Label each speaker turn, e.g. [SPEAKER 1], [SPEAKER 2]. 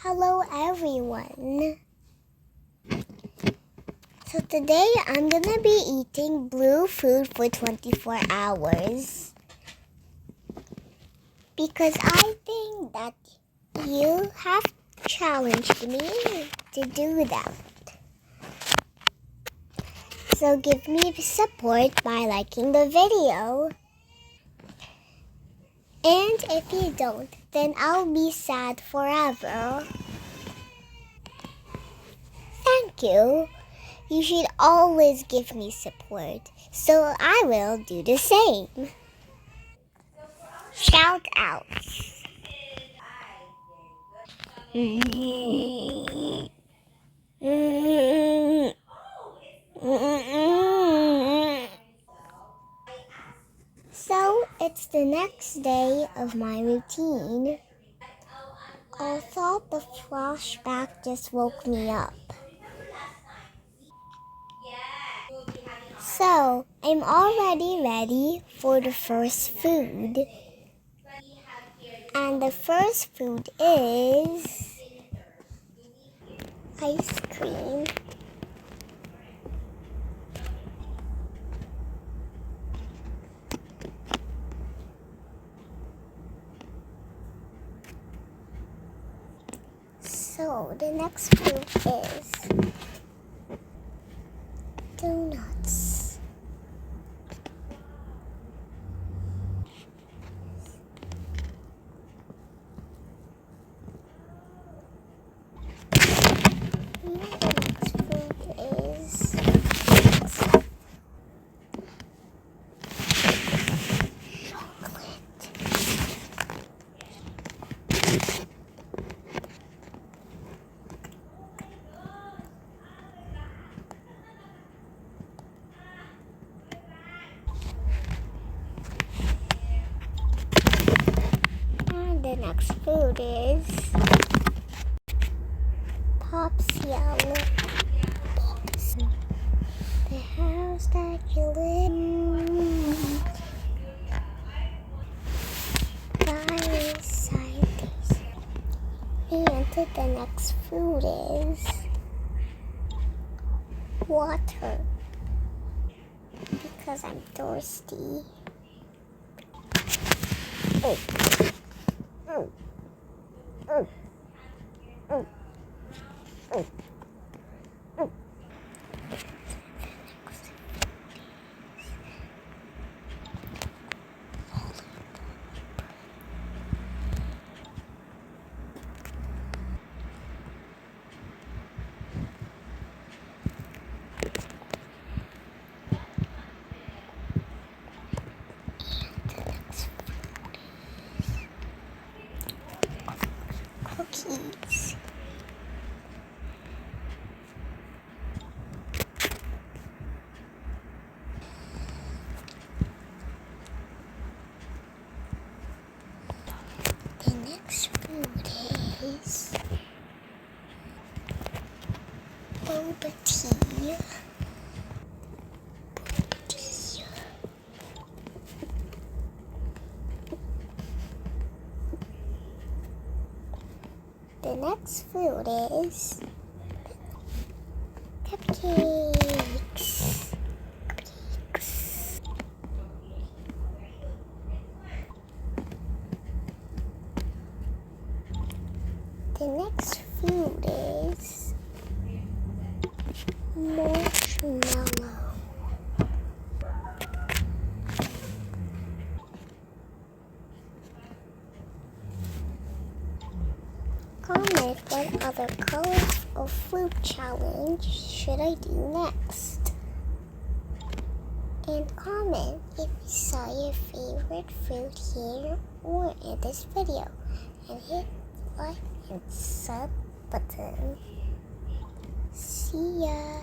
[SPEAKER 1] Hello everyone. So today I'm gonna be eating blue food for 24 hours because I think that you have challenged me to do that. So give me the support by liking the video. And if you don't, then I'll be sad forever. Thank you. You should always give me support, so I will do the same. Shout out. So it's the next day of my routine. I thought the flashback just woke me up. So I'm already ready for the first food. And the first food is ice cream. So the next food is donuts. And the next food is chocolate. And the next food is Pop's Yellow. Pops. The house that you live in. Inside this. And the next food is water. Because I'm thirsty. Oh. Oh. Oh. Oh. Oh. Oh. Cookies. The next food is boba tea. The next food is cupcakes. The next food is marshmallow. Comment what other colors of fruit challenge should I do next. And comment if you saw your favorite fruit here or in this video. And hit the like and sub button. See ya!